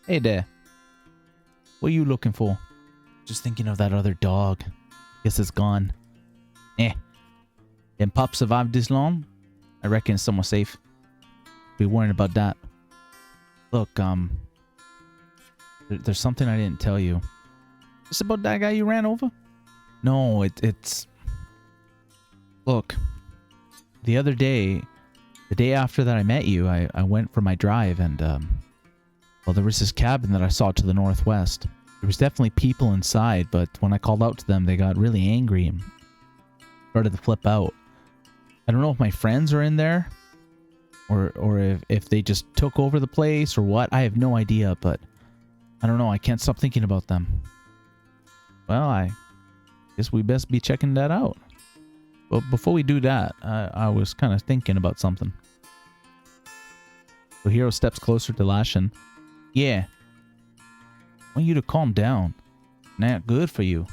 Hey there. What are you looking for? Just thinking of that other dog. Guess it's gone. Them pups survived this long? I reckon it's somewhere safe. Be worrying about that. Look, there's something I didn't tell you. Is about that guy you ran over? No, it's... Look, the other day, the day after that I met you, I went for my drive and, well, there was this cabin that I saw to the northwest. There was definitely people inside, but when I called out to them, they got really angry and started to flip out. I don't know if my friends are in there, or if they just took over the place or what. I have no idea, but I don't know. I can't stop thinking about them. Well, I guess we best be checking that out. But before we do that, I was kind of thinking about something. So Heero steps closer to Lashin. Yeah. I want you to calm down. Not good for you.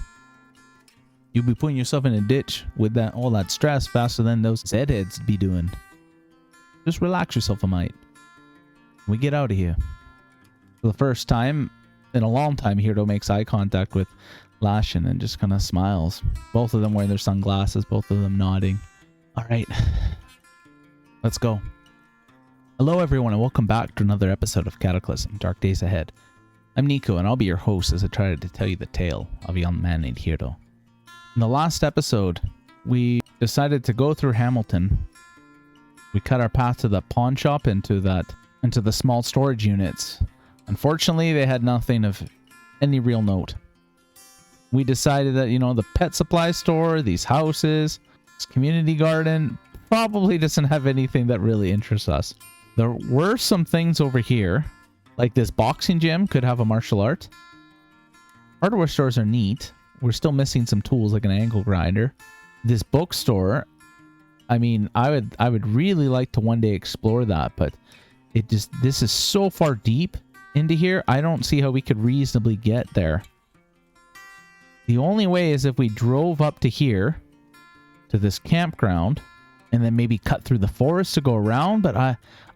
You'll be putting yourself in a ditch with all that stress faster than those Zedheads be doing. Just relax yourself a mite. We get out of here. For the first time in a long time, Heero makes eye contact with Lashin and just kind of smiles. Both of them wearing their sunglasses, both of them nodding. Alright. Let's go. Hello everyone and welcome back to another episode of Cataclysm, Dark Days Ahead. I'm Niko and I'll be your host as I try to tell you the tale of a young man named Heero. In the last episode, we decided to go through Hamilton. We cut our path to the pawn shop into the small storage units. Unfortunately, they had nothing of any real note. We decided that, you know, the pet supply store, these houses, this community garden, probably doesn't have anything that really interests us. There were some things over here, like this boxing gym could have a martial art. Hardware stores are neat. We're still missing some tools like an angle grinder. This bookstore, I mean, I would really like to one day explore that, but this is so far deep into here, I don't see how we could reasonably get there. The only way is if we drove up to here, to this campground, and then maybe cut through the forest to go around, but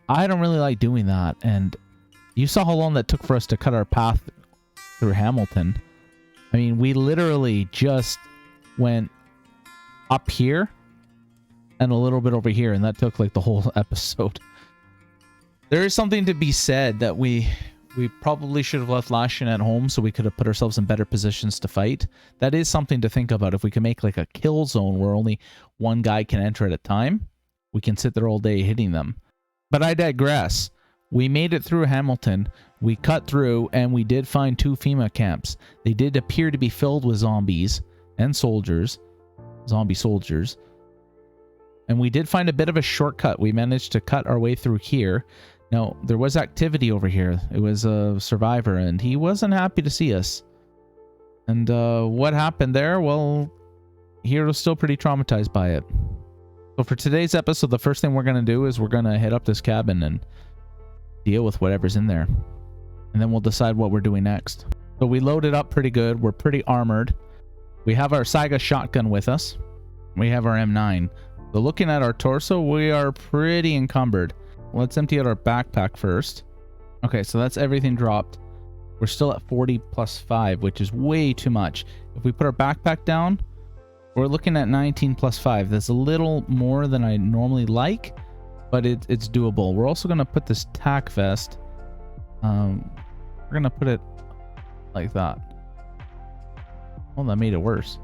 I don't really like doing that. And you saw how long that took for us to cut our path through Hamilton. I mean, we literally just went up here and a little bit over here, and that took like the whole episode. There is something to be said that we probably should have left Lashin at home so we could have put ourselves in better positions to fight. That is something to think about. If we can make like a kill zone where only one guy can enter at a time, we can sit there all day hitting them. But I digress. We made it through Hamilton. We cut through and we did find 2 FEMA camps. They did appear to be filled with zombies and soldiers. Zombie soldiers. And we did find a bit of a shortcut. We managed to cut our way through here. Now, there was activity over here. It was a survivor, and he wasn't happy to see us. And what happened there? Well, Heero's still pretty traumatized by it. So for today's episode, the first thing we're going to do is we're going to hit up this cabin and deal with whatever's in there. And then we'll decide what we're doing next. So we loaded up pretty good. We're pretty armored. We have our Saiga shotgun with us. We have our M9. So looking at our torso, we are pretty encumbered. Let's empty out our backpack first. Okay, so that's everything dropped. We're still at 40 plus 5, which is way too much. If we put our backpack down, we're looking at 19 plus 5. That's a little more than I normally like, but it's doable. We're also going to put this tack vest. We're going to put it like that. Well, that made it worse.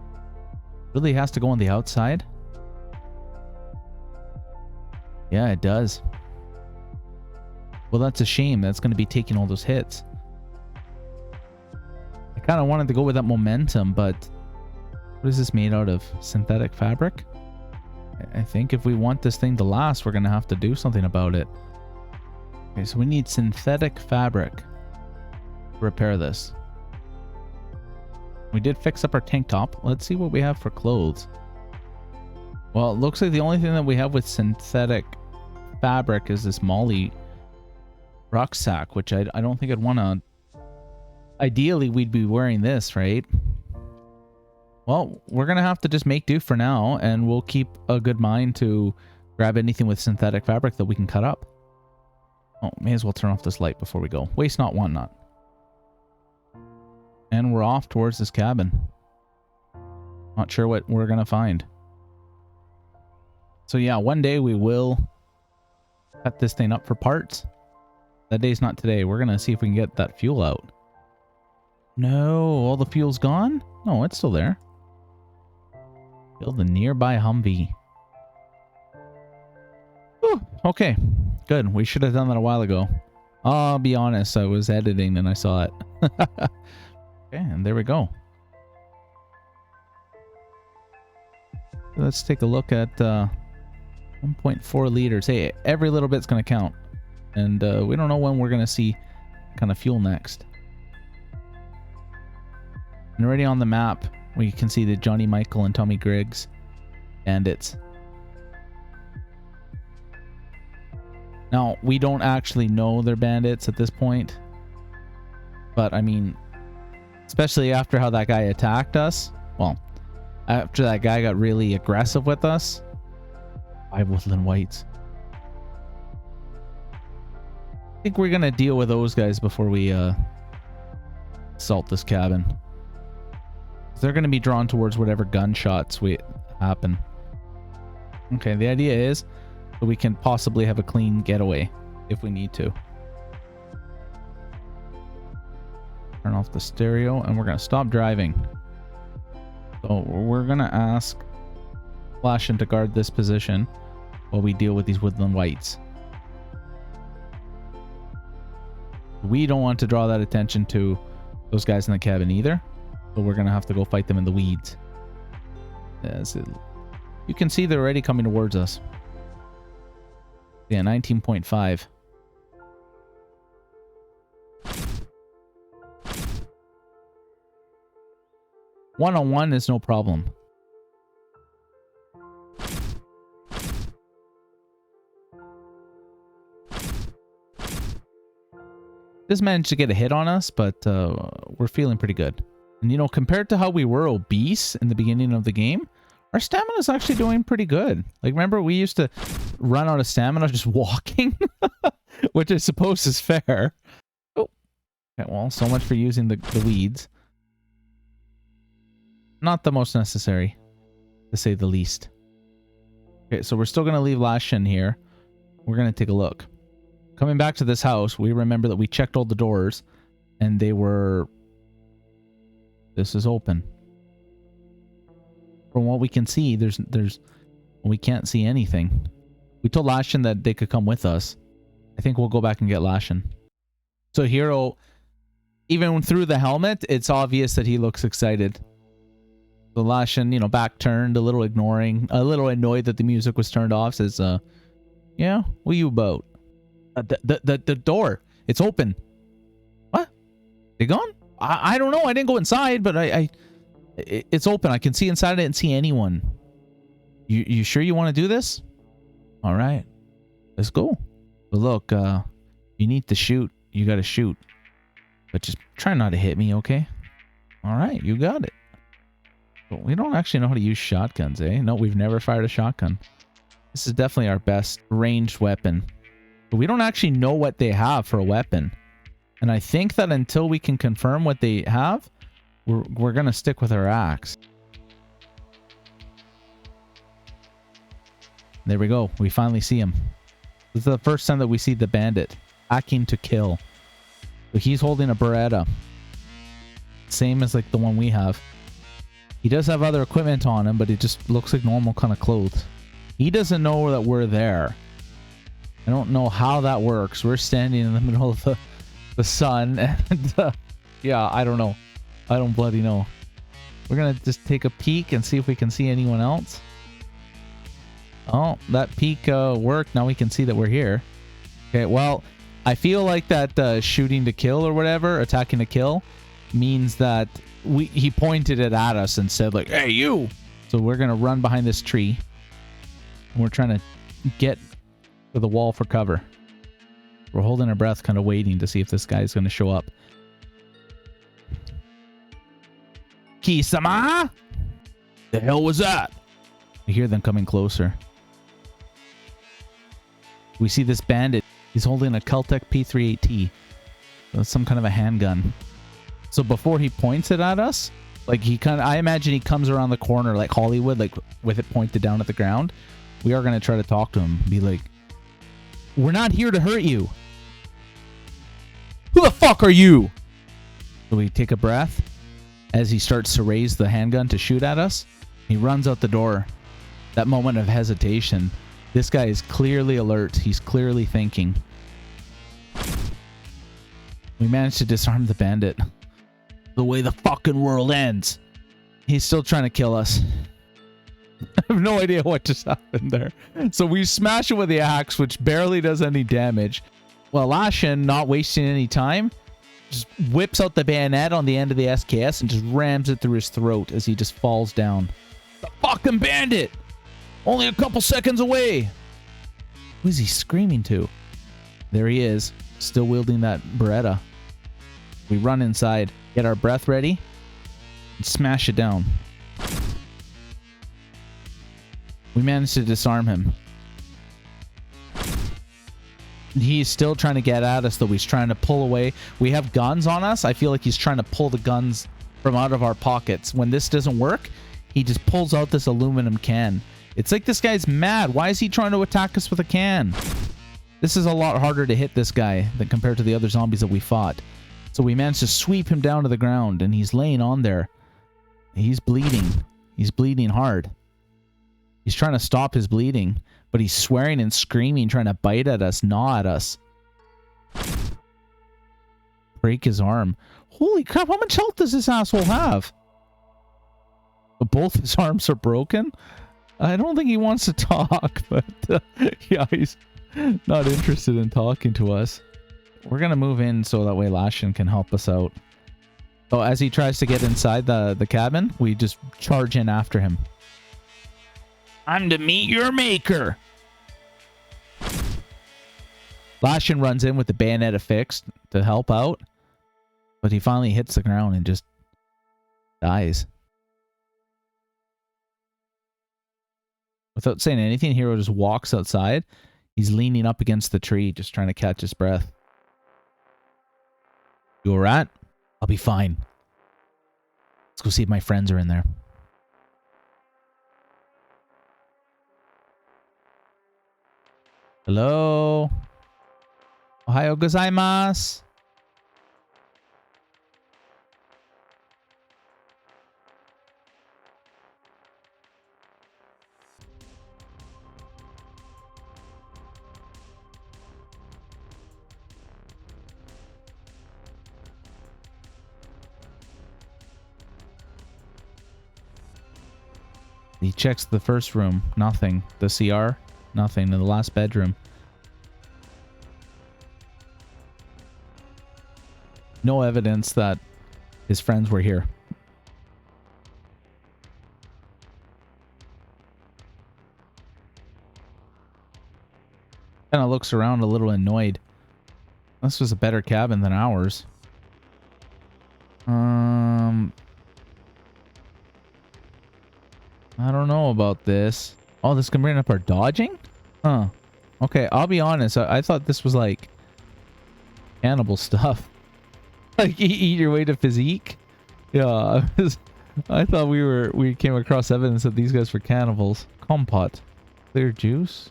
Really has to go on the outside? Yeah, it does. Well, that's a shame. That's going to be taking all those hits. I kind of wanted to go with that momentum, but what is this made out of? Synthetic fabric? I think if we want this thing to last, we're going to have to do something about it. Okay, so we need synthetic fabric to repair this. We did fix up our tank top. Let's see what we have for clothes. Well, it looks like the only thing that we have with synthetic fabric is this Molly rucksack, which I don't think I'd want to. Ideally, we'd be wearing this, right? Well, we're going to have to just make do for now, and we'll keep a good mind to grab anything with synthetic fabric that we can cut up. Oh, may as well turn off this light before we go. Waste not, want not. And we're off towards this cabin. Not sure what we're gonna find. So yeah, one day we will cut this thing up for parts. That day's not today. We're gonna see if we can get that fuel out. No, all the fuel's gone? No, it's still there. Build a nearby Humvee. Whew, okay, good. We should have done that a while ago. I'll be honest, I was editing and I saw it. Okay, and there we go. Let's take a look at 1.4 liters. Hey, every little bit's going to count. And we don't know when we're going to see kind of fuel next. And already on the map, we can see the Johnny Michael and Tommy Griggs bandits. Now, we don't actually know they're bandits at this point. But, I mean, especially after how that guy attacked us. Well, after that guy got really aggressive with us. 5 woodland whites. I think we're going to deal with those guys before we assault this cabin. They're going to be drawn towards whatever gunshots happen. Okay, the idea is that we can possibly have a clean getaway if we need to. Turn off the stereo and we're going to stop driving. So we're going to ask Flashin to guard this position while we deal with these woodland whites. We don't want to draw that attention to those guys in the cabin either. So we're going to have to go fight them in the weeds. You can see they're already coming towards us. Yeah, 19.5. One-on-one is no problem. Just managed to get a hit on us, but we're feeling pretty good. And you know, compared to how we were obese in the beginning of the game, our stamina is actually doing pretty good. Like, remember we used to run out of stamina just walking? Which I suppose is fair. Oh. Okay, well, so much for using the weeds. Not the most necessary, to say the least. Okay, so we're still going to leave Lashin here. We're going to take a look. Coming back to this house, we remember that we checked all the doors, and they were... This is open. From what we can see, we can't see anything. We told Lashin that they could come with us. I think we'll go back and get Lashin. So Heero, even through the helmet, it's obvious that he looks excited. So Lashin, you know, back turned, a little ignoring, a little annoyed that the music was turned off, says, yeah, what are you about? The door, it's open. What? They gone? I don't know. I didn't go inside, but it's open. I can see inside. I didn't see anyone. You sure you want to do this? All right, let's go. But look, you need to shoot. You got to shoot, but just try not to hit me, okay? All right, you got it. But we don't actually know how to use shotguns, eh? No, we've never fired a shotgun. This is definitely our best ranged weapon. But we don't actually know what they have for a weapon. And I think that until we can confirm what they have, we're going to stick with our axe. There we go. We finally see him. This is the first time that we see the bandit hacking to kill. So he's holding a Beretta. Same as like the one we have. He does have other equipment on him, but it just looks like normal kind of clothes. He doesn't know that we're there. I don't know how that works. We're standing in the middle of the sun, and yeah, I don't know. I don't bloody know. We're gonna just take a peek and see if we can see anyone else. Oh, that peek worked. Now we can see that we're here. Okay, well, I feel like that shooting to kill or whatever, attacking to kill, means that he pointed it at us and said like, "Hey, you!" So we're gonna run behind this tree. And we're trying to get to the wall for cover. We're holding our breath, kind of waiting to see if this guy's going to show up. Kisama? The hell was that? I hear them coming closer. We see this bandit. He's holding a Celtec P38T. That's some kind of a handgun. So before he points it at us, like he kind of, I imagine he comes around the corner like Hollywood, like with it pointed down at the ground. We are going to try to talk to him. Be like, we're not here to hurt you. Who the fuck are you? So we take a breath as he starts to raise the handgun to shoot at us. He runs out the door. That moment of hesitation. This guy is clearly alert. He's clearly thinking. We managed to disarm the bandit. The way the fucking world ends. He's still trying to kill us. I have no idea what just happened there. So we smash it with the axe, which barely does any damage. Well, Lashin, not wasting any time, just whips out the bayonet on the end of the SKS and just rams it through his throat as he just falls down. The fucking bandit! Only a couple seconds away! Who is he screaming to? There he is, still wielding that Beretta. We run inside, get our breath ready, and smash it down. We managed to disarm him. He's still trying to get at us, though. He's trying to pull away. We have guns on us. I feel like he's trying to pull the guns from out of our pockets. When this doesn't work, he just pulls out this aluminum can. It's like this guy's mad. Why is he trying to attack us with a can? This is a lot harder to hit this guy than compared to the other zombies that we fought. So we managed to sweep him down to the ground, and he's laying on there. He's bleeding. He's bleeding hard. He's trying to stop his bleeding, but he's swearing and screaming, trying to bite at us, gnaw at us. Break his arm. Holy crap, how much health does this asshole have? But both his arms are broken? I don't think he wants to talk, but yeah, he's not interested in talking to us. We're going to move in so that way Lashin can help us out. So as he tries to get inside the cabin, we just charge in after him. I'm to meet your maker. Lashin runs in with the bayonet affixed to help out, but he finally hits the ground and just dies. Without saying anything, Heero just walks outside. He's leaning up against the tree, just trying to catch his breath. You alright? I'll be fine. Let's go see if my friends are in there. Hello? Ohayo gozaimasu. He checks the first room. Nothing. The CR. Nothing. In the last bedroom. No evidence that his friends were here. Kind of looks around a little annoyed. This was a better cabin than ours. I don't know about this. Oh, this can bring up our dodging? Huh. Okay, I'll be honest. I thought this was like cannibal stuff. Like eat your way to physique. Yeah, I thought we came across evidence that these guys were cannibals. Compote. Clear juice.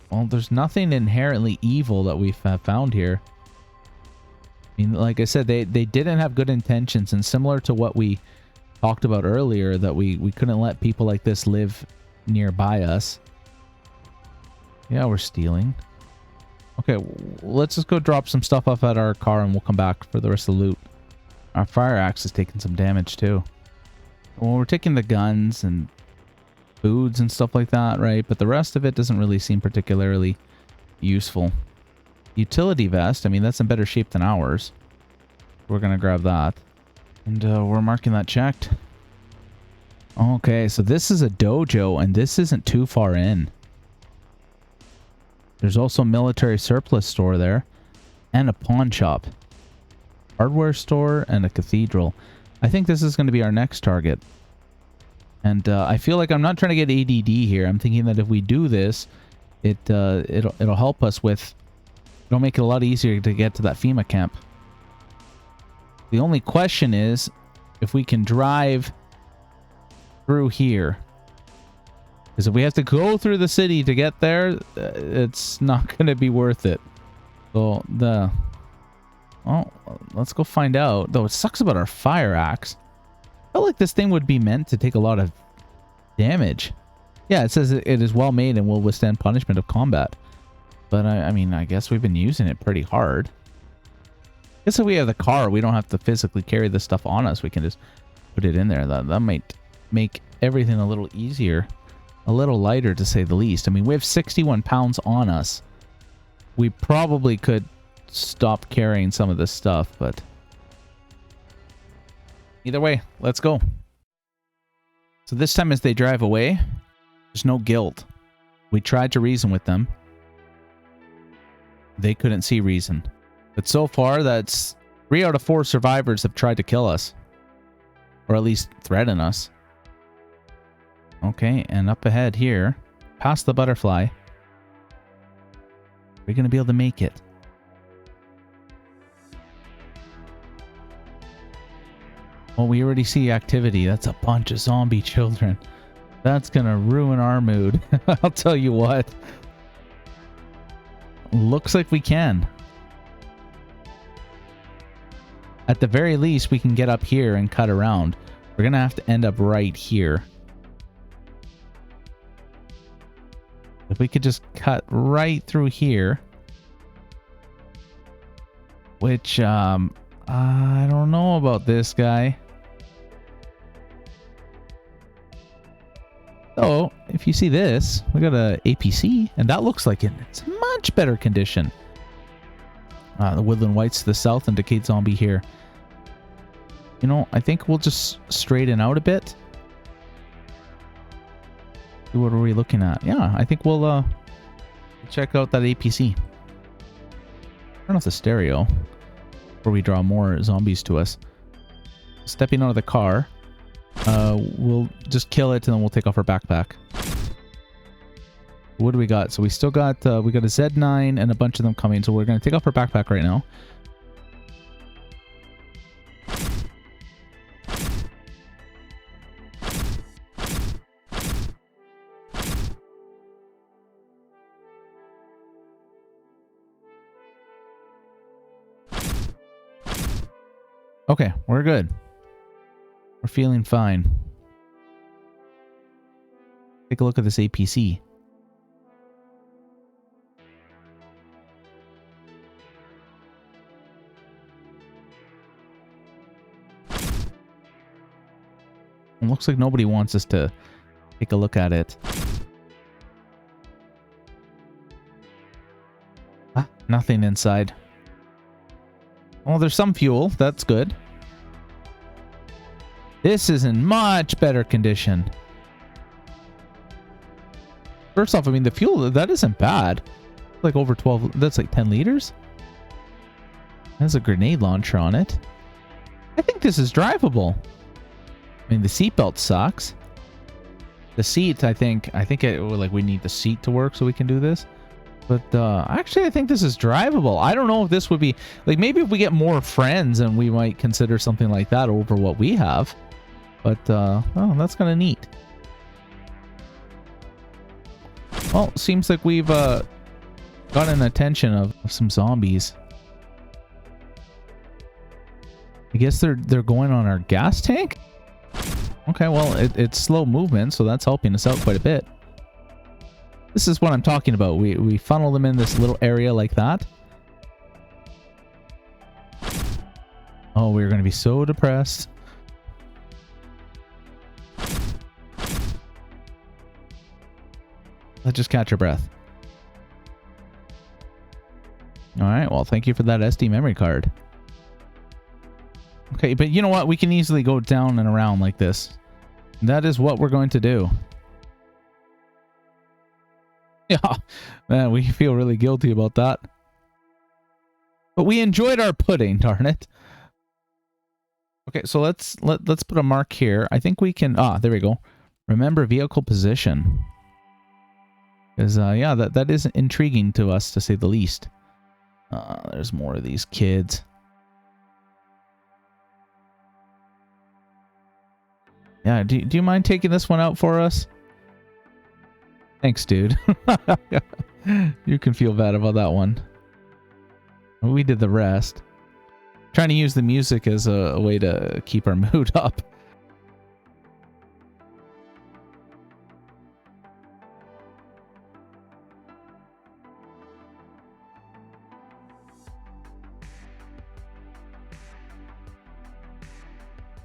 Well, there's nothing inherently evil that we've found here. I mean, like I said, they didn't have good intentions, and similar to what we talked about earlier, that we couldn't let people like this live nearby us. Yeah, we're stealing. Okay, let's just go drop some stuff off at our car and we'll come back for the rest of the loot. Our fire axe is taking some damage too. Well, we're taking the guns and foods and stuff like that, right? But the rest of it doesn't really seem particularly useful. Utility vest, I mean, that's in better shape than ours. We're gonna grab that. And we're marking that checked. Okay, so this is a dojo, and this isn't too far in. There's also a military surplus store there, and a pawn shop. Hardware store, and a cathedral. I think this is going to be our next target. And I feel like I'm not trying to get ADD here. I'm thinking that if we do this, it'll help us with... It'll make it a lot easier to get to that FEMA camp. The only question is if we can drive through here. Because if we have to go through the city to get there, it's not going to be worth it. So well, let's go find out. Though it sucks about our fire axe. I felt like this thing would be meant to take a lot of damage. Yeah, it says it is well made and will withstand punishment of combat. But I mean, I guess we've been using it pretty hard. I guess if we have the car, we don't have to physically carry this stuff on us. We can just put it in there. That might make everything a little easier. A little lighter, to say the least. I mean, we have 61 pounds on us. We probably could stop carrying some of this stuff, but either way, let's go. So this time as they drive away, there's no guilt. We tried to reason with them. They couldn't see reason. But so far, that's 3 out of 4 survivors have tried to kill us. Or at least threaten us. Okay, and up ahead here, past the butterfly. We're going to be able to make it. Well, we already see activity. That's a bunch of zombie children. That's going to ruin our mood. I'll tell you what. Looks like we can. At the very least, we can get up here and cut around. We're going to have to end up right here. If we could just cut right through here. Which, I don't know about this guy. So, if you see this, we got a APC, and that looks like it's much better condition. The Woodland Whites to the south and Decayed Zombie here. You know, I think we'll just straighten out a bit. What are we looking at? Yeah, I think we'll check out that APC. Turn off the stereo before we draw more zombies to us. Stepping out of the car, we'll just kill it and then we'll take off our backpack. What do we got? So we still got we got a Z9 and a bunch of them coming. So we're gonna take off our backpack right now. Okay, we're good. We're feeling fine. Take a look at this APC. It looks like nobody wants us to take a look at it. Ah, nothing inside. Well, there's some fuel. That's good. This is in much better condition. First off, I mean, the fuel, that isn't bad. Like over 12, that's like 10 liters. There's a grenade launcher on it. I think this is drivable. I mean, the seatbelt sucks. The seat, I think we need the seat to work so we can do this. But actually, I think this is drivable. I don't know if this would be... Like, maybe if we get more friends, and we might consider something like that over what we have. But, oh, that's kind of neat. Well, seems like we've gotten attention of some zombies. I guess they're going on our gas tank? Okay, well, it's slow movement, so that's helping us out quite a bit. This is what I'm talking about. We funnel them in this little area like that. Oh, we're going to be so depressed. Let's just catch our breath. Alright, well, thank you for that SD memory card. Okay, but you know what? We can easily go down and around like this. That is what we're going to do. Yeah, man, we feel really guilty about that. But we enjoyed our pudding, darn it. Okay, so let's put a mark here. I think we can... Ah, there we go. Remember vehicle position. Because, yeah, that is intriguing to us, to say the least. There's more of these kids. Yeah, do you mind taking this one out for us? Thanks, dude. You can feel bad about that one. We did the rest. Trying to use the music as a way to keep our mood up.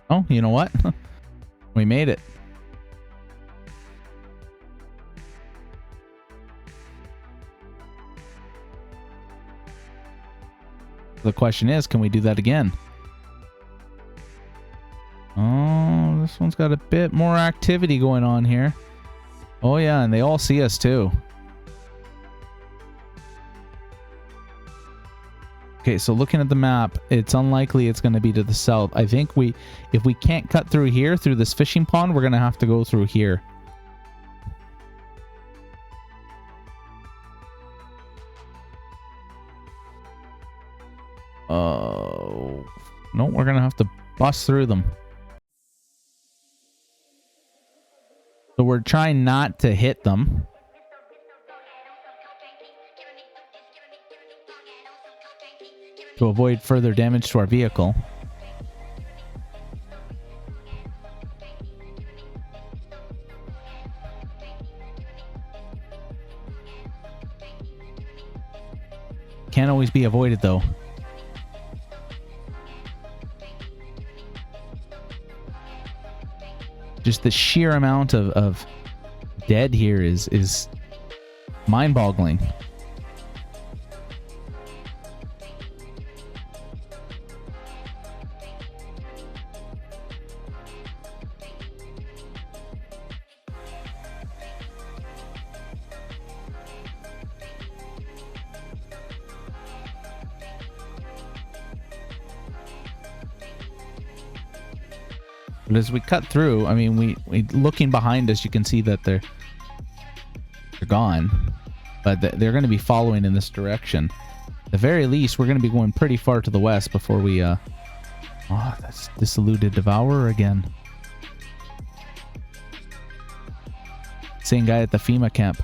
Oh, you know what? We made it. The question is, can we do that again? Oh, this one's got a bit more activity going on here. Oh yeah, and they all see us too. Okay, so looking at the map, it's unlikely it's going to be to the south. I think if we can't cut through here, through this fishing pond, we're going to have to go through here. Oh, no, we're going to have to bust through them. So we're trying not to hit them. To avoid further damage to our vehicle. Can't always be avoided though. Just the sheer amount of dead here is mind-boggling. But as we cut through, I mean, we looking behind us, you can see that they're gone, but they're going to be following in this direction. At the very least, we're going to be going pretty far to the west before we oh, that's Dissolute Devourer again. Same guy at the FEMA camp.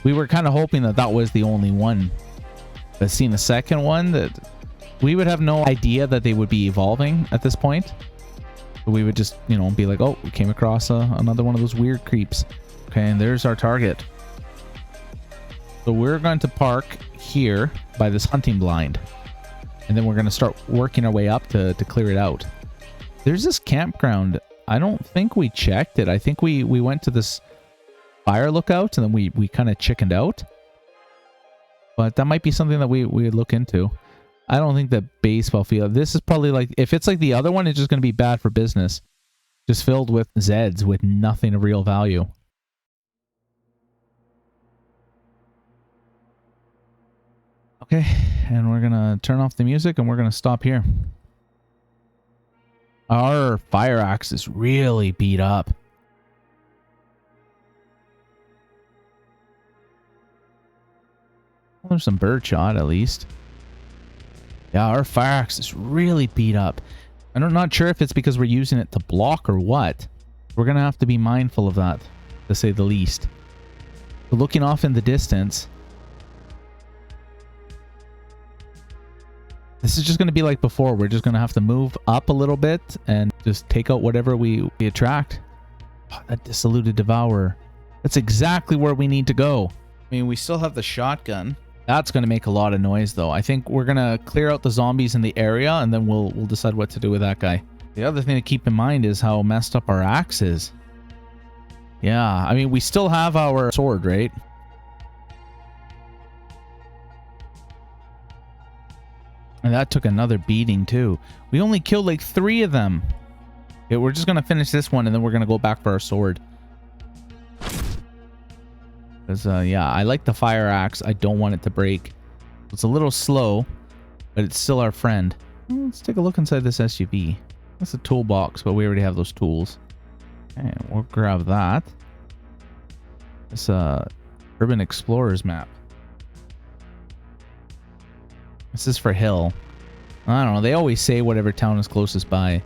We were kind of hoping that that was the only one, but seeing the second one, that we would have no idea that they would be evolving at this point. But we would just, you know, be like, oh, we came across another one of those weird creeps. Okay, and there's our target. So we're going to park here by this hunting blind. And then we're going to start working our way up to clear it out. There's this campground. I don't think we checked it. I think we went to this fire lookout and then we kind of chickened out. But that might be something that we would look into. I don't think that baseball field. This is probably like, if it's like the other one, it's just going to be bad for business. Just filled with Zeds with nothing of real value. Okay, and we're going to turn off the music and we're going to stop here. Our fire axe is really beat up. Well, there's some birdshot at least. Yeah, our fire axe is really beat up. I'm not sure if it's because we're using it to block or what. We're going to have to be mindful of that, to say the least. But looking off in the distance, this is just going to be like before. We're just going to have to move up a little bit and just take out whatever we attract. Oh, that Dissolute Devourer. That's exactly where we need to go. I mean, we still have the shotgun. That's going to make a lot of noise, though. I think we're going to clear out the zombies in the area, and then we'll decide what to do with that guy. The other thing to keep in mind is how messed up our axe is. Yeah, I mean, we still have our sword, right? And that took another beating, too. We only killed like 3 of them. Okay, we're just going to finish this one, and then we're going to go back for our sword. Because, yeah, I like the fire axe. I don't want it to break. It's a little slow, but it's still our friend. Let's take a look inside this SUV. That's a toolbox, but we already have those tools. Okay, we'll grab that. This Urban Explorers map. This is for Hill. I don't know. They always say whatever town is closest by.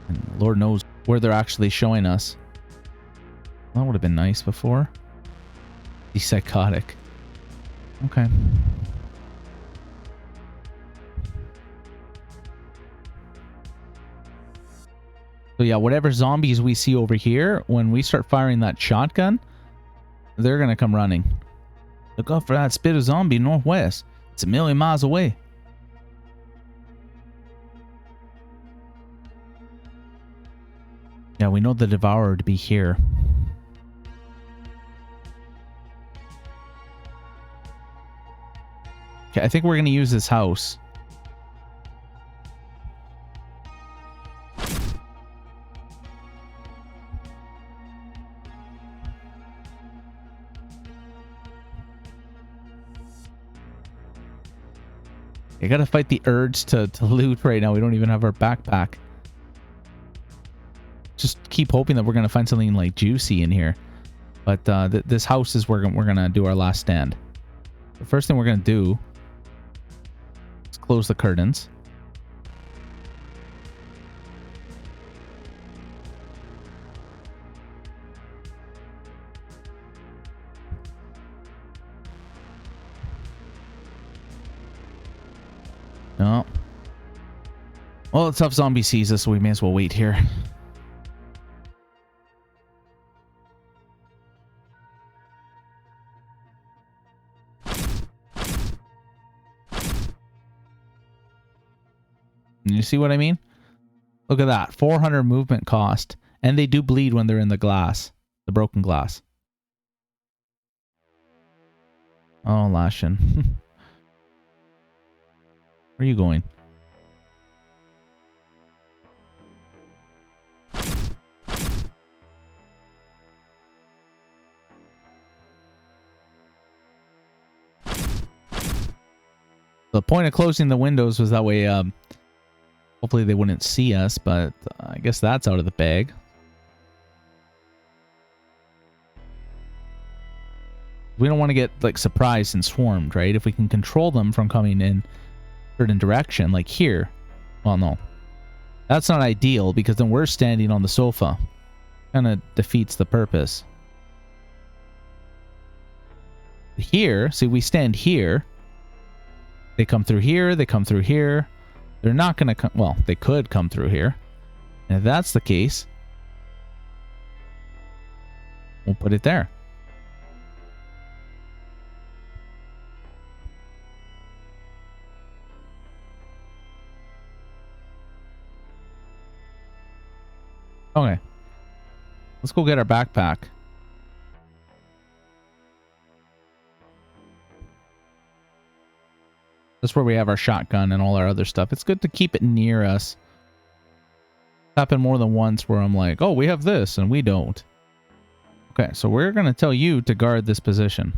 And Lord knows where they're actually showing us. That would have been nice before. The psychotic. Okay. So yeah, whatever zombies we see over here, when we start firing that shotgun, they're going to come running. Look out for that spit of zombie northwest. It's 1,000,000 miles away. Yeah, we know the Devourer to be here. Okay, I think we're going to use this house. You gotta fight the urge to loot right now. We don't even have our backpack. Just keep hoping that we're gonna find something like juicy in here. But this house is where we're gonna do our last stand. The first thing we're gonna do is close the curtains. No. Well, it's tough zombie sees us, so we may as well wait here. You see what I mean? Look at that. 400 movement cost. And they do bleed when they're in the glass. The broken glass. Oh, Lashin. Where are you going? The point of closing the windows was that way, hopefully they wouldn't see us, but I guess that's out of the bag. We don't want to get, like, surprised and swarmed, right? If we can control them from coming in a certain direction, like here. Well, no. That's not ideal, because then we're standing on the sofa. Kind of defeats the purpose. Here, see, we stand here. They come through here, they come through here. They're not going to come... Well, they could come through here. And if that's the case, we'll put it there. Okay. Let's go get our backpack. That's where we have our shotgun and all our other stuff. It's good to keep it near us. It's happened more than once where I'm like, oh, we have this and we don't. Okay, so we're going to tell you to guard this position.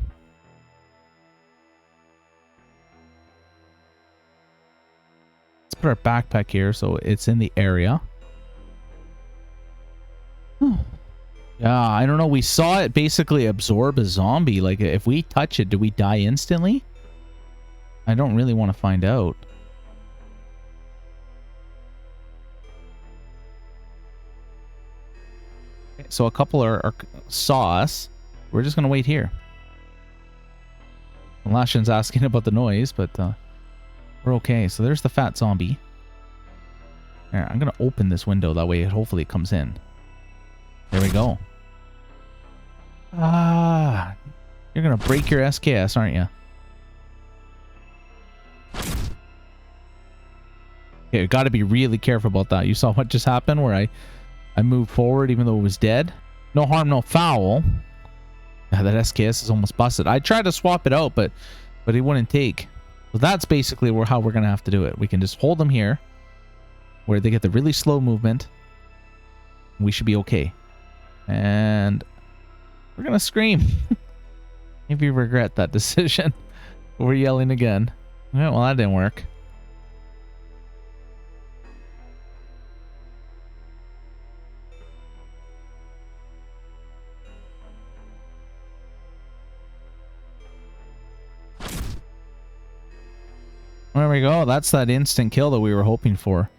Let's put our backpack here so it's in the area. Yeah, I don't know. We saw it basically absorb a zombie. Like, if we touch it, do we die instantly? I don't really want to find out. Okay, so a couple saw us. We're just going to wait here. Lashin's asking about the noise, but we're okay. So there's the fat zombie. Here, I'm going to open this window. That way, hopefully it comes in. There we go. Ah, you're going to break your SKS, aren't you? Okay, got to be really careful about that. You saw what just happened where I moved forward even though it was dead. No harm, no foul. Yeah, that SKS is almost busted. I tried to swap it out, but it wouldn't take. So that's basically how we're going to have to do it. We can just hold them here where they get the really slow movement. We should be okay. And we're going to scream. Maybe regret that decision. We're yelling again. Yeah, well, that didn't work. There we go. That's that instant kill that we were hoping for.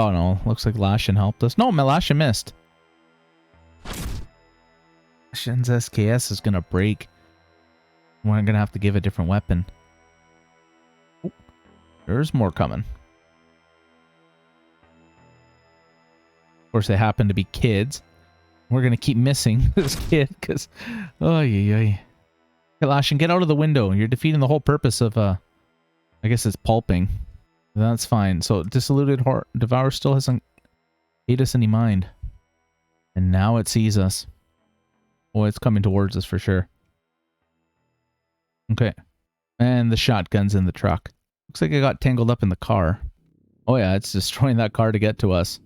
Oh no, looks like Lashin helped us. No, Lashin missed. Lashin's SKS is gonna break. We're gonna have to give a different weapon. Oh, there's more coming. Of course, they happen to be kids. We're gonna keep missing this kid because, oh yeah. Hey, Lashin, get out of the window. You're defeating the whole purpose of I guess it's pulping. That's fine. So Disilluted Devour still hasn't paid us any mind. And now it sees us. Oh, it's coming towards us for sure. Okay. And the shotgun's in the truck. Looks like it got tangled up in the car. Oh yeah, it's destroying that car to get to us.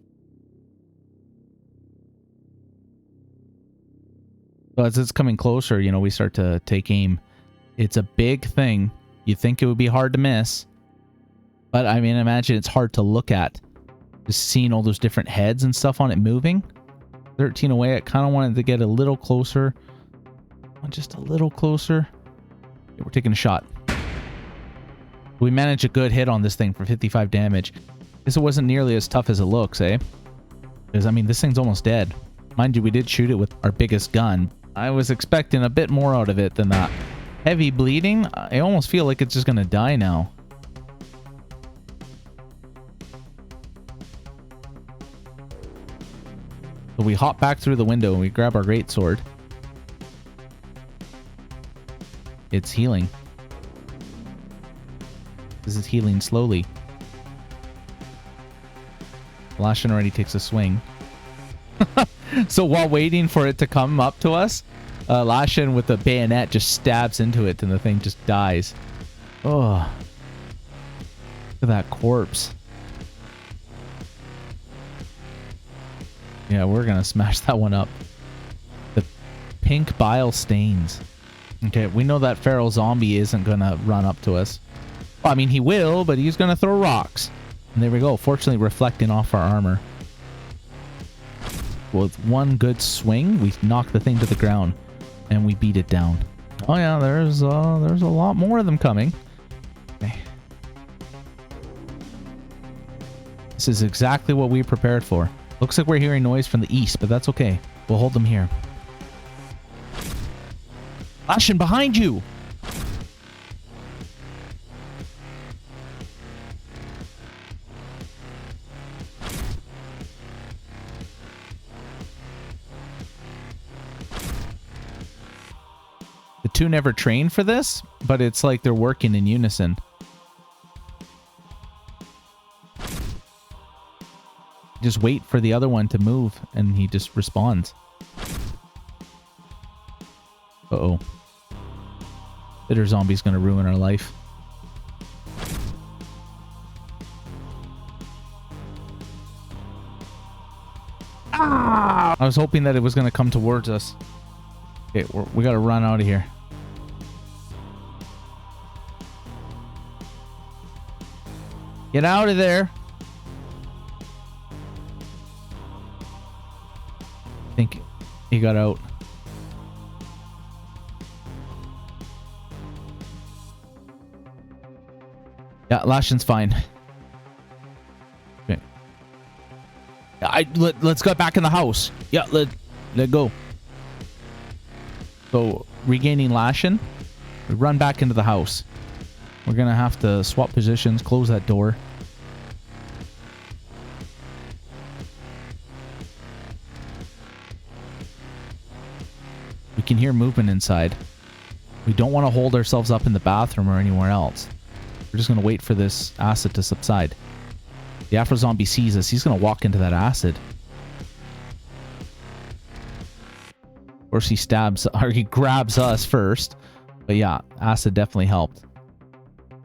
So as it's coming closer, you know, we start to take aim. It's a big thing. You'd think it would be hard to miss. But I mean, imagine it's hard to look at. Just seeing all those different heads and stuff on it moving. 13 away. I kind of wanted to get a little closer. Just a little closer. Okay, we're taking a shot. We managed a good hit on this thing for 55 damage. Guess it wasn't nearly as tough as it looks, eh? Because, I mean, this thing's almost dead. Mind you, we did shoot it with our biggest gun. I was expecting a bit more out of it than that. Heavy bleeding? I almost feel like it's just going to die now. So we hop back through the window and we grab our greatsword. It's healing. This is healing slowly. Lashin already takes a swing. So while waiting for it to come up to us, Lashin with the bayonet just stabs into it and the thing just dies. Oh. Look at that corpse. Yeah, we're gonna smash that one up. The pink bile stains. Okay, we know that feral zombie isn't gonna run up to us. Well, I mean, he will, but he's gonna throw rocks. And there we go, fortunately reflecting off our armor. With one good swing, we knock the thing to the ground. And we beat it down. Oh yeah, there's a lot more of them coming. Okay. This is exactly what we prepared for. Looks like we're hearing noise from the east, but that's okay. We'll hold them here. Lashin, behind you! The two never trained for this, but it's like they're working in unison. Just wait for the other one to move, and he just responds. Uh-oh. Bitter zombie's gonna ruin our life. Ah! I was hoping that it was gonna come towards us. Okay, we gotta run out of here. Get out of there. I think he got out. Yeah, Lashin's fine. Okay. Let's get back in the house. Yeah, let go. So, regaining Lashin, we run back into the house. We're gonna have to swap positions, close that door. We can hear movement inside. We don't want to hold ourselves up in the bathroom or anywhere else. We're just gonna wait for this acid to subside. The Afro zombie sees us. He's gonna walk into that acid. Of course, he stabs, or he grabs us first. But yeah, acid definitely helped.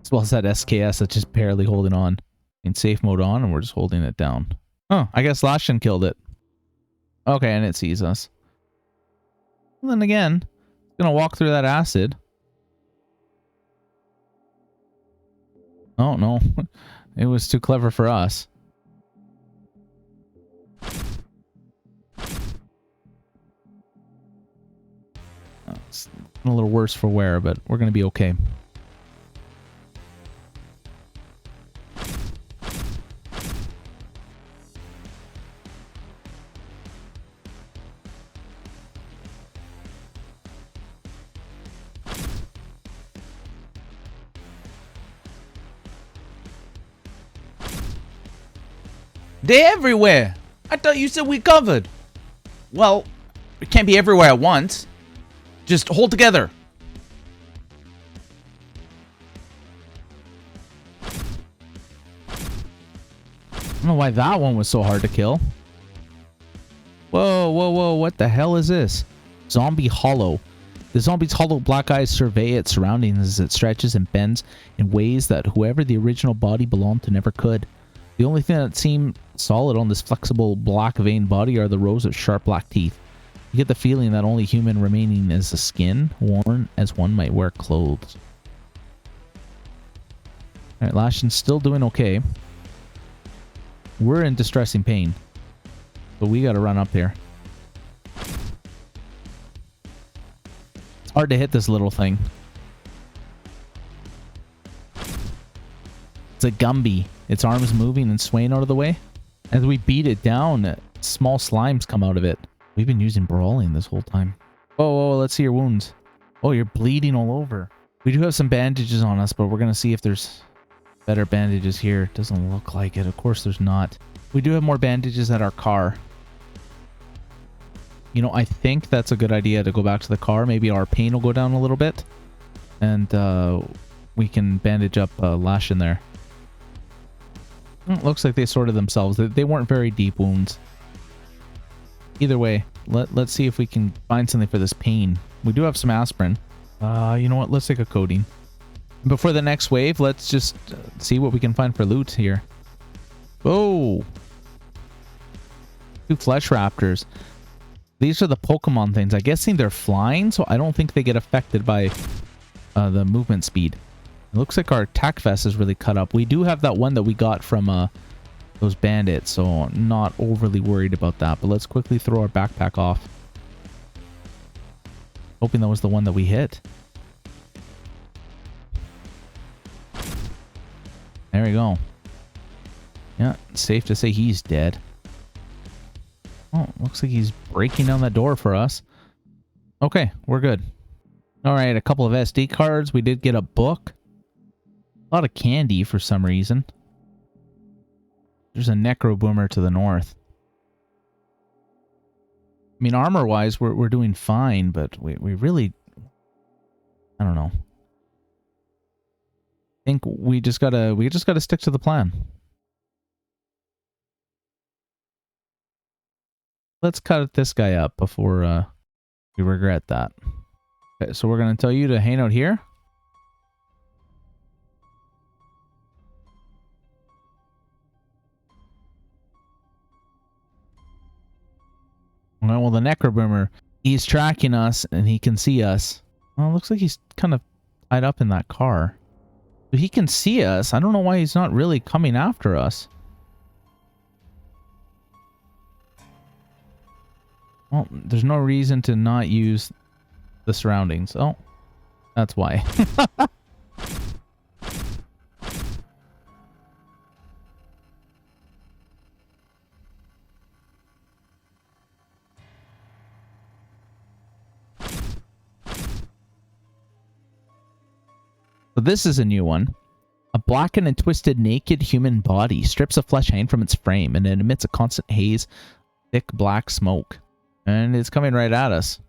As well as that SKS that's just barely holding on. In safe mode on, and we're just holding it down. Oh, I guess Lashin killed it. Okay, and it sees us. And then again, it's gonna walk through that acid. Oh no, it was too clever for us. It's a little worse for wear, but we're gonna be okay. They're everywhere. I thought you said we covered. Well, it can't be everywhere at once. Just hold together. I don't know why that one was so hard to kill. Whoa, whoa, whoa, what the hell is this? Zombie Hollow. The zombie's hollow black eyes survey its surroundings as it stretches and bends in ways that whoever the original body belonged to never could. The only thing that seemed solid on this flexible black veined body are the rows of sharp black teeth. You get the feeling that only human remaining is the skin, worn as one might wear clothes. Alright, Lashin's still doing okay. We're in distressing pain. But we gotta run up here. It's hard to hit this little thing. It's a Gumby. Its arms moving and swaying out of the way. As we beat it down, small slimes come out of it. We've been using brawling this whole time. Whoa, whoa, let's see your wounds. Oh, you're bleeding all over. We do have some bandages on us, but we're gonna see if there's better bandages here. Doesn't look like it. Of course there's not. We do have more bandages at our car. You know, I think that's a good idea to go back to the car. Maybe our pain will go down a little bit. And we can bandage up Lash in there. Looks like they sorted themselves. They weren't very deep wounds. Either way, let's see if we can find something for this pain. We do have some aspirin. You know what? Let's take a codeine. Before the next wave, let's just see what we can find for loot here. Whoa! 2 flesh raptors. These are the Pokemon things. I guess they're flying, so I don't think they get affected by the movement speed. It looks like our attack vest is really cut up. We do have that one that we got from those bandits, so I'm not overly worried about that. But let's quickly throw our backpack off. Hoping that was the one that we hit. There we go. Yeah, it's safe to say he's dead. Oh, looks like he's breaking down that door for us. Okay, we're good. Alright, a couple of SD cards. We did get a book. A lot of candy for some reason. There's a Necro Boomer to the north. I mean, armor-wise, we're doing fine, but we really... I don't know. I think we just gotta stick to the plan. Let's cut this guy up before we regret that. Okay, so we're gonna tell you to hang out here. Well, the Necroboomer, he's tracking us and he can see us. Well, it looks like he's kind of tied up in that car. So he can see us. I don't know why he's not really coming after us. Well, there's no reason to not use the surroundings. Oh, that's why. So this is a new one. A blackened and twisted naked human body. Strips of flesh hang from its frame and it emits a constant haze, thick black smoke. And it's coming right at us.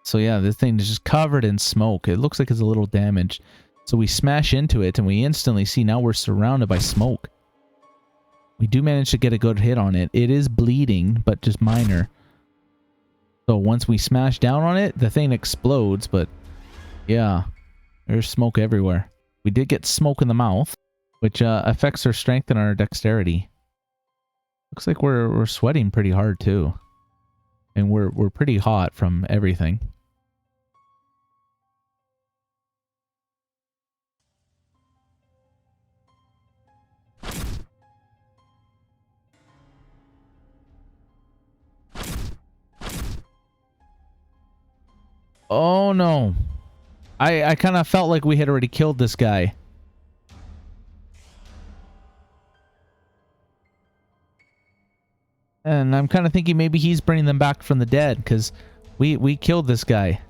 So yeah, this thing is just covered in smoke. It looks like it's a little damaged. So we smash into it and we instantly see now we're surrounded by smoke. We do manage to get a good hit on it. It is bleeding, but just minor. So once we smash down on it, the thing explodes, but yeah, there's smoke everywhere. We did get smoke in the mouth, which affects our strength and our dexterity. Looks like we're sweating pretty hard too. And we're pretty hot from everything. Oh no. I kind of felt like we had already killed this guy. And I'm kind of thinking maybe he's bringing them back from the dead, because we killed this guy.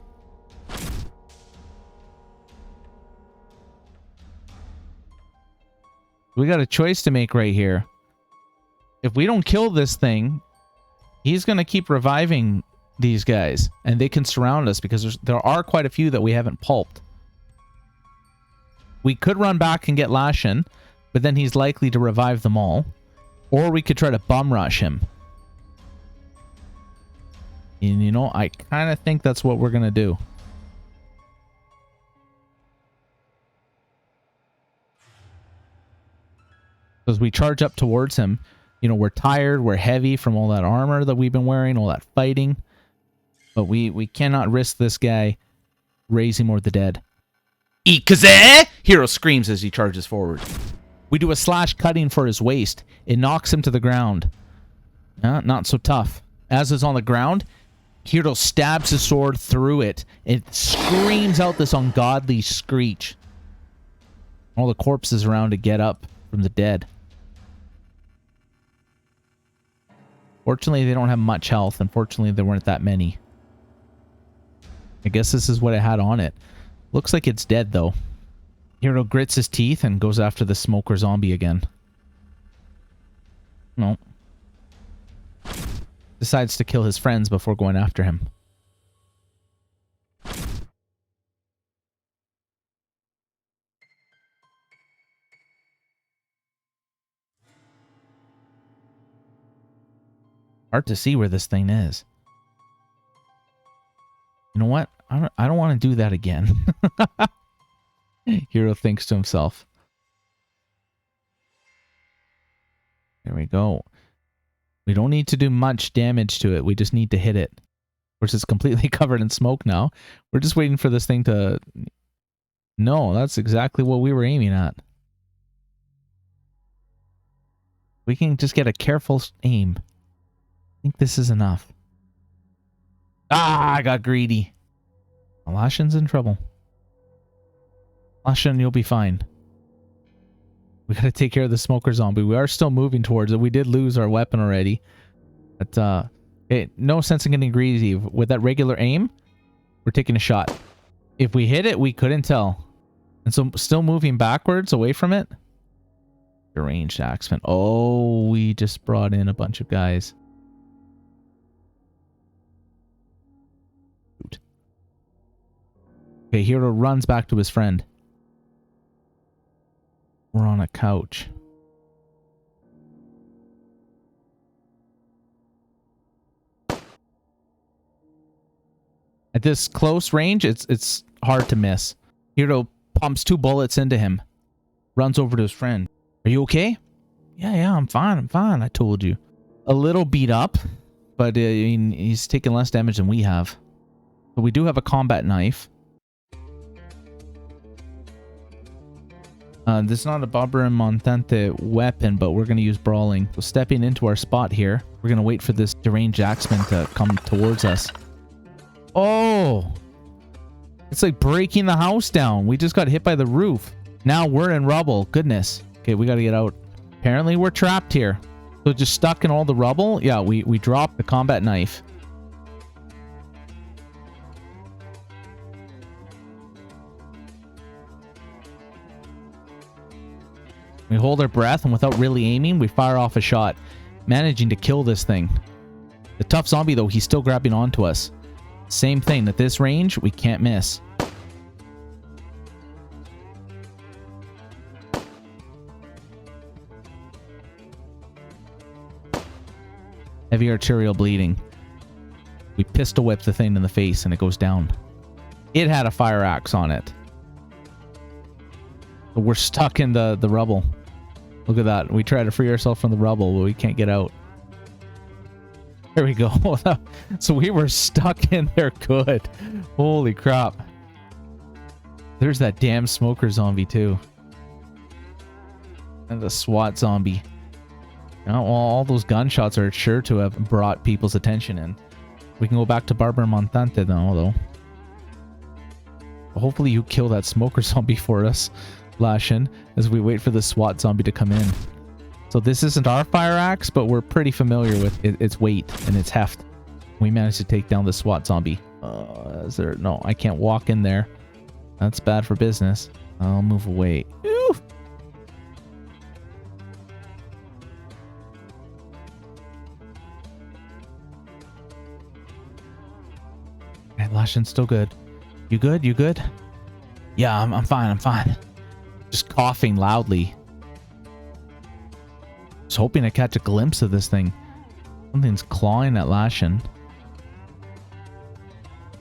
We got a choice to make right here. If we don't kill this thing, he's going to keep reviving these guys. And they can surround us because there are quite a few that we haven't pulped. We could run back and get Lashin, but then he's likely to revive them all. Or we could try to bum rush him. And you know, I kind of think that's what we're going to do. As we charge up towards him, you know, we're tired, we're heavy from all that armor that we've been wearing, all that fighting. But we cannot risk this guy raising more of the dead. Ikaze! Heero screams as he charges forward. We do a slash cutting for his waist. It knocks him to the ground. Not so tough. As is on the ground, Heero stabs his sword through it. It screams out this ungodly screech. All the corpses around to get up from the dead. Fortunately, they don't have much health. Unfortunately, there weren't that many. I guess this is what it had on it. Looks like it's dead, though. Heero grits his teeth and goes after the smoker zombie again. No. Decides to kill his friends before going after him. Hard to see where this thing is. You know what? I don't want to do that again. Heero thinks to himself. There we go. We don't need to do much damage to it. We just need to hit it. Of course, it's completely covered in smoke now. We're just waiting for this thing to... No, that's exactly what we were aiming at. We can just get a careful aim. I think this is enough. Ah, I got greedy. Lashin's in trouble. Lashin, you'll be fine. We gotta take care of the smoker zombie. We are still moving towards it. We did lose our weapon already. But, no sense in getting greedy. With that regular aim, we're taking a shot. If we hit it, we couldn't tell. And so, still moving backwards away from it. Deranged axeman. Oh, we just brought in a bunch of guys. Okay, Heero runs back to his friend. We're on a couch. At this close range, it's hard to miss. Heero pumps 2 bullets into him. Runs over to his friend. Are you okay? Yeah, I'm fine, I told you. A little beat up, but I mean, he's taking less damage than we have. But we do have a combat knife. This is not a Barbarin Montante weapon, but we're going to use brawling. So stepping into our spot here, we're going to wait for this deranged axeman to come towards us. Oh! It's like breaking the house down. We just got hit by the roof. Now we're in rubble. Goodness. Okay, we got to get out. Apparently we're trapped here. So just stuck in all the rubble? Yeah, we dropped the combat knife. We hold our breath, and without really aiming, we fire off a shot, managing to kill this thing. The tough zombie, though, he's still grabbing onto us. Same thing, at this range, we can't miss. Heavy arterial bleeding. We pistol whip the thing in the face, and it goes down. It had a fire axe on it. But we're stuck in the rubble. Look at that. We try to free ourselves from the rubble, but we can't get out. There we go. So we were stuck in there good. Holy crap. There's that damn smoker zombie too. And the SWAT zombie. Well, all those gunshots are sure to have brought people's attention in. We can go back to Barbarin Montante now, though. Hopefully you kill that smoker zombie for us, Lashin, as we wait for the SWAT zombie to come in. So this isn't our fire axe, but we're pretty familiar with its weight and its heft. We managed to take down the SWAT zombie. Is there... No, I can't walk in there. That's bad for business. I'll move away. Ooh. Lashin, still good. You good? You good? Yeah, I'm fine. I'm fine. Just coughing loudly. Just hoping to catch a glimpse of this thing. Something's clawing at Lashin.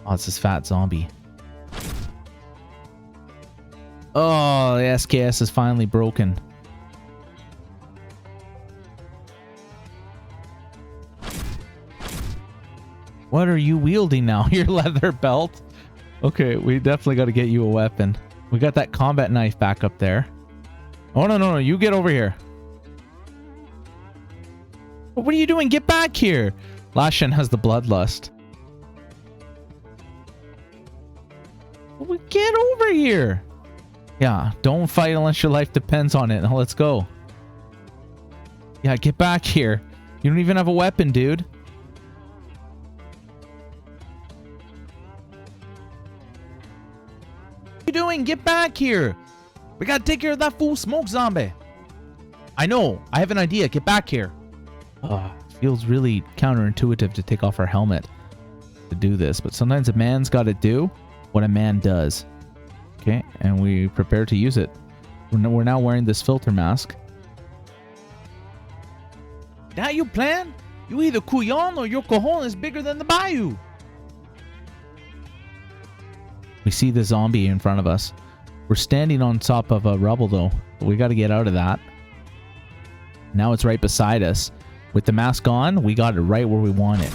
Oh, it's this fat zombie. Oh, the SKS is finally broken. What are you wielding now? Your leather belt? Okay, we definitely got to get you a weapon. We got that combat knife back up there. Oh, no. You get over here. What are you doing? Get back here. Lashin has the bloodlust. Get over here. Yeah, don't fight unless your life depends on it. Now let's go. Yeah, get back here. You don't even have a weapon, dude. What are you doing? Get back here. We gotta take care of that fool smoke zombie. I know. I have an idea. Get back here. Feels really counterintuitive to take off our helmet to do this, but sometimes a man's got to do what a man does. Okay, and we prepare to use it. We're now wearing this filter mask. That you plan? You either couillon or your cojon is bigger than the bayou. We see the zombie in front of us. We're standing on top of a rubble though. We got to get out of that. Now it's right beside us. With the mask on, we got it right where we want it.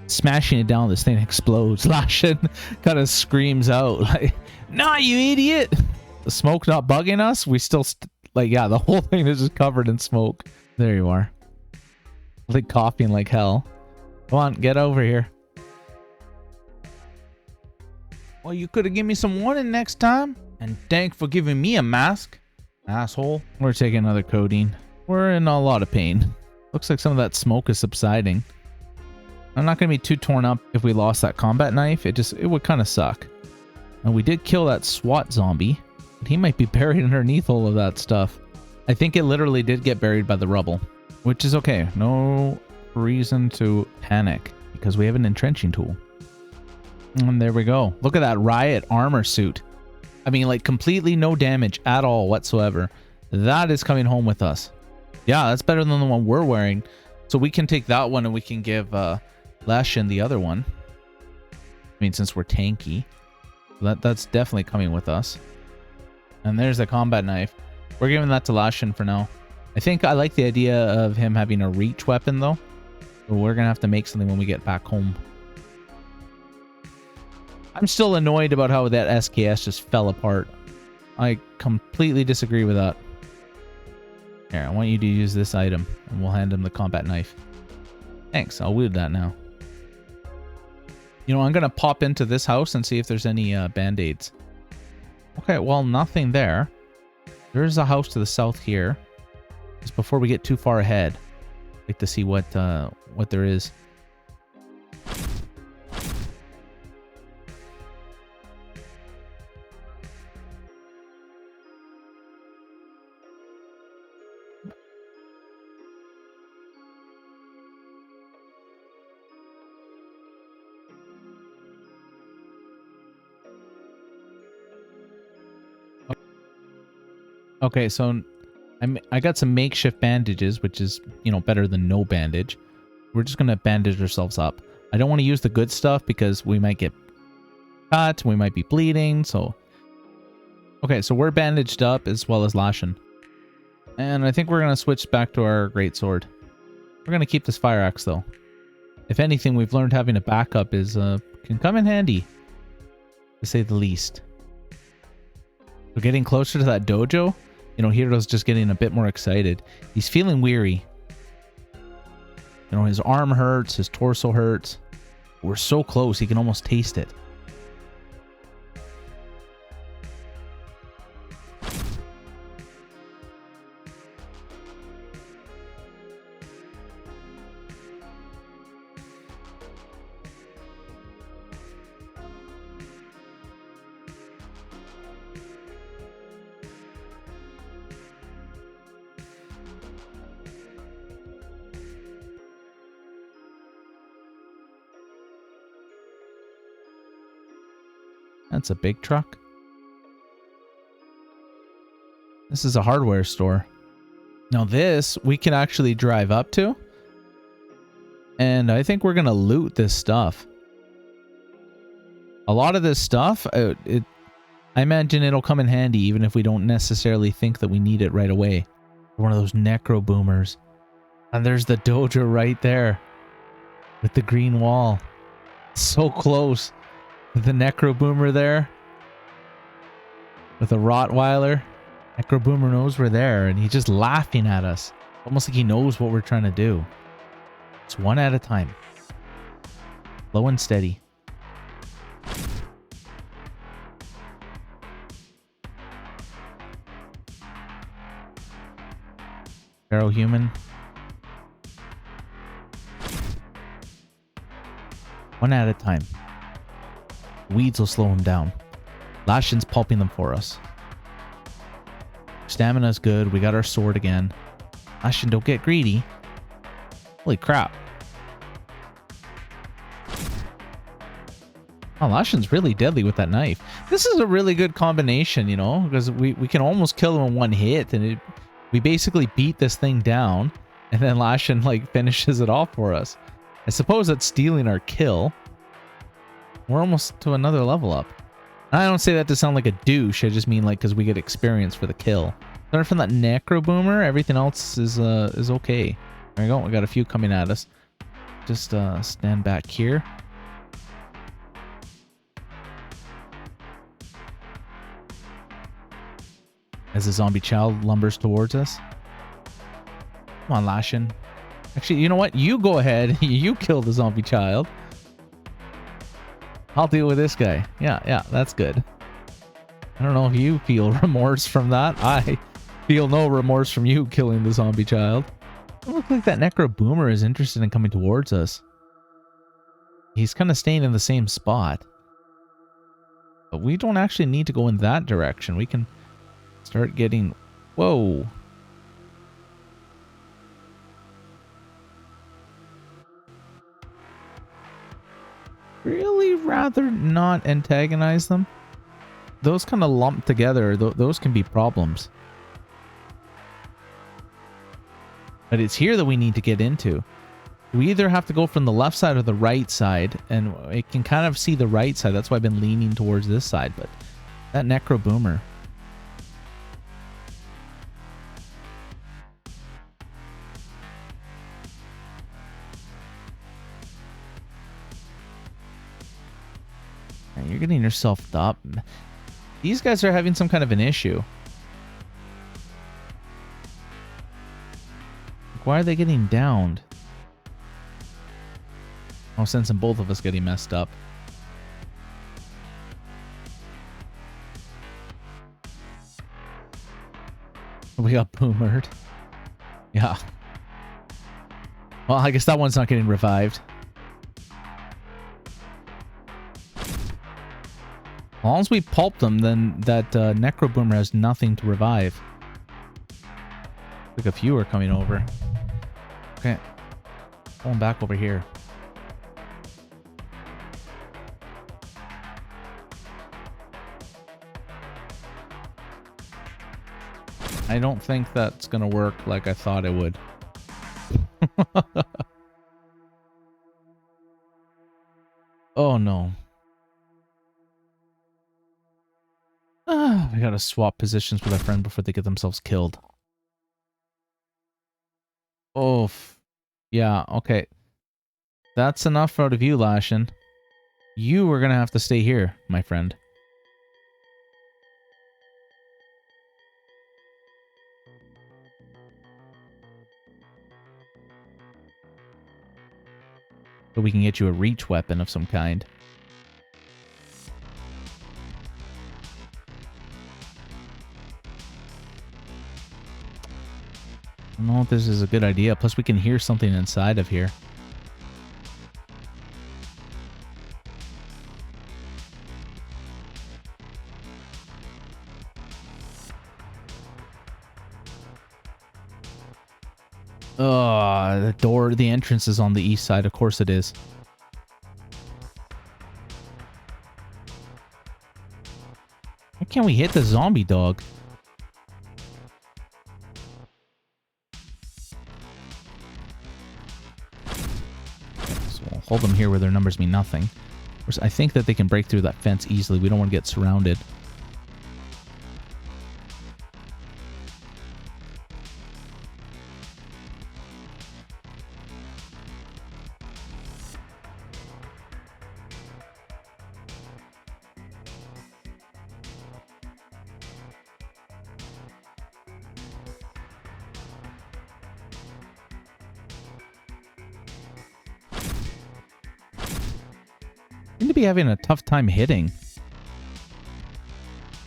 Smashing it down, this thing explodes. Lashin kind of screams out like, "Nah, you idiot!" The smoke not bugging us. We still like, yeah, the whole thing is just covered in smoke. There you are. Like coughing like hell. Come on, get over here. Well, you could have given me some warning next time. And thank for giving me a mask, asshole. We're taking another codeine. We're in a lot of pain. Looks like some of that smoke is subsiding. I'm not going to be too torn up if we lost that combat knife. It would kind of suck. And we did kill that SWAT zombie. But he might be buried underneath all of that stuff. I think it literally did get buried by the rubble. Which is okay. No reason to panic. Because we have an entrenching tool. And there we go. Look at that Riot armor suit. I mean, like, completely no damage at all whatsoever. That is coming home with us. Yeah, that's better than the one we're wearing. So we can take that one and we can give Lashin the other one. I mean, since we're tanky. That's definitely coming with us. And there's the combat knife. We're giving that to Lashin for now. I think I like the idea of him having a reach weapon, though. So we're going to have to make something when we get back home. I'm still annoyed about how that SKS just fell apart. I completely disagree with that. Here, I want you to use this item, and we'll hand him the combat knife. Thanks, I'll wield that now. You know, I'm going to pop into this house and see if there's any band-aids. Okay, well, nothing there. There's a house to the south here. Just before we get too far ahead, I'd like to see what there is. Okay, so I got some makeshift bandages, which is, you know, better than no bandage. We're just going to bandage ourselves up. I don't want to use the good stuff because we might get cut, we might be bleeding, so... Okay, so we're bandaged up as well as Lashin. And I think we're going to switch back to our greatsword. We're going to keep this fire axe, though. If anything, we've learned having a backup can come in handy, to say the least. We're getting closer to that dojo. You know, Heero's just getting a bit more excited. He's feeling weary. You know, his arm hurts, his torso hurts. We're so close, he can almost taste it. That's a big truck. This is a hardware store. Now this, we can actually drive up to. And I think we're going to loot this stuff. A lot of this stuff, I imagine it'll come in handy even if we don't necessarily think that we need it right away. One of those necro boomers. And there's the dojo right there. With the green wall. So close. The necro boomer there. With a Rottweiler. Necro boomer knows we're there and he's just laughing at us. Almost like he knows what we're trying to do. It's one at a time. Slow and steady. Pharaoh human. One at a time. Weeds will slow him down. Lashin's pulping them for us. Stamina's good. We got our sword again. Lashin, don't get greedy. Holy crap. Oh, Lashin's really deadly with that knife. This is a really good combination, you know, because we can almost kill him in one hit, and we basically beat this thing down, and then Lashin, like, finishes it off for us. I suppose that's stealing our kill. We're almost to another level up. I don't say that to sound like a douche. I just mean, like, because we get experience for the kill. Learn from that necro boomer. Everything else is okay. There we go. We got a few coming at us. Just stand back here. As the zombie child lumbers towards us. Come on, Lashin. Actually, you know what? You go ahead. You kill the zombie child. I'll deal with this guy. Yeah, that's good. I don't know if you feel remorse from that. I feel no remorse from you killing the zombie child. It looks like that necro boomer is interested in coming towards us. He's kind of staying in the same spot. But we don't actually need to go in that direction. We can start getting... Whoa. Really rather not antagonize them. Those kind of lumped together, those can be problems. But it's here that we need to get into. We either have to go from the left side or the right side, and I can kind of see the right side. That's why I've been leaning towards this side, but that necro boomer. You're getting yourself up. These guys are having some kind of an issue. Why are they getting downed? Oh, since both of us getting messed up. We got boomered. Yeah. Well, I guess that one's not getting revived. As long as we pulp them, then that necro boomer has nothing to revive. Like a few are coming over. Okay. Going back over here. I don't think that's gonna work like I thought it would. Oh no. We gotta swap positions with our friend before they get themselves killed. Oh, yeah, okay. That's enough out of you, Lashin. You are gonna have to stay here, my friend. So we can get you a reach weapon of some kind. I don't know if this is a good idea. Plus, we can hear something inside of here. The door, the entrance is on the east side. Of course it is. Why can't we hit the zombie dog? So we'll hold them here where their numbers mean nothing. I think that they can break through that fence easily. We don't want to get surrounded. Seem to be having a tough time hitting.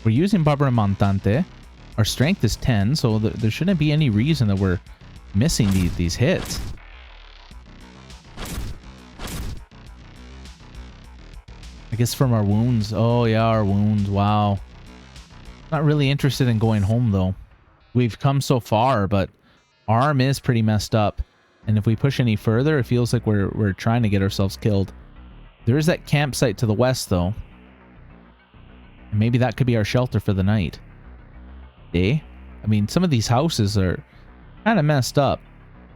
We're using Barbara Montante. Our strength is 10, so there shouldn't be any reason that we're missing these hits. I guess from our wounds. Oh yeah, our wounds. Wow. Not really interested in going home though. We've come so far, but our arm is pretty messed up. And if we push any further, it feels like we're trying to get ourselves killed. There is that campsite to the west, though. And maybe that could be our shelter for the night. Eh? I mean, some of these houses are kind of messed up.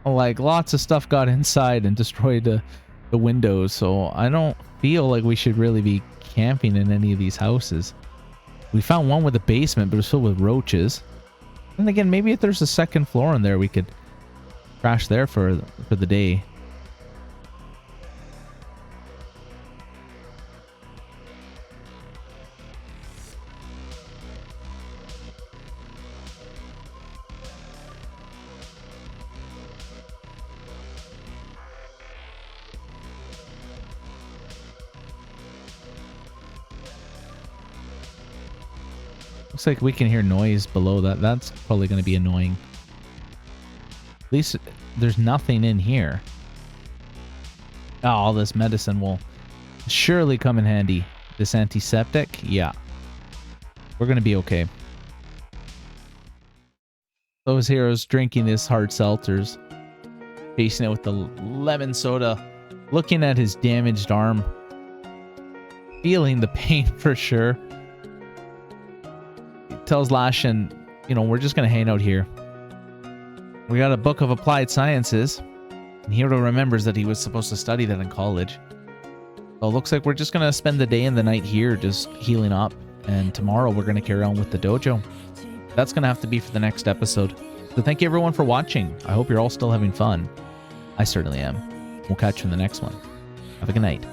Like, lots of stuff got inside and destroyed the windows, so I don't feel like we should really be camping in any of these houses. We found one with a basement, but it was filled with roaches. And again, maybe if there's a second floor in there, we could crash there for the day. Looks like we can hear noise below that. That's probably going to be annoying. At least there's nothing in here. Oh, all this medicine will surely come in handy. This antiseptic? Yeah. We're going to be okay. Those heroes drinking this hard seltzers. Facing it with the lemon soda. Looking at his damaged arm. Feeling the pain for sure. Tells Lashin, you know, we're just going to hang out here. We got a book of applied sciences. And Heero remembers that he was supposed to study that in college. So it looks like we're just going to spend the day and the night here just healing up. And tomorrow we're going to carry on with the dojo. That's going to have to be for the next episode. So thank you everyone for watching. I hope you're all still having fun. I certainly am. We'll catch you in the next one. Have a good night.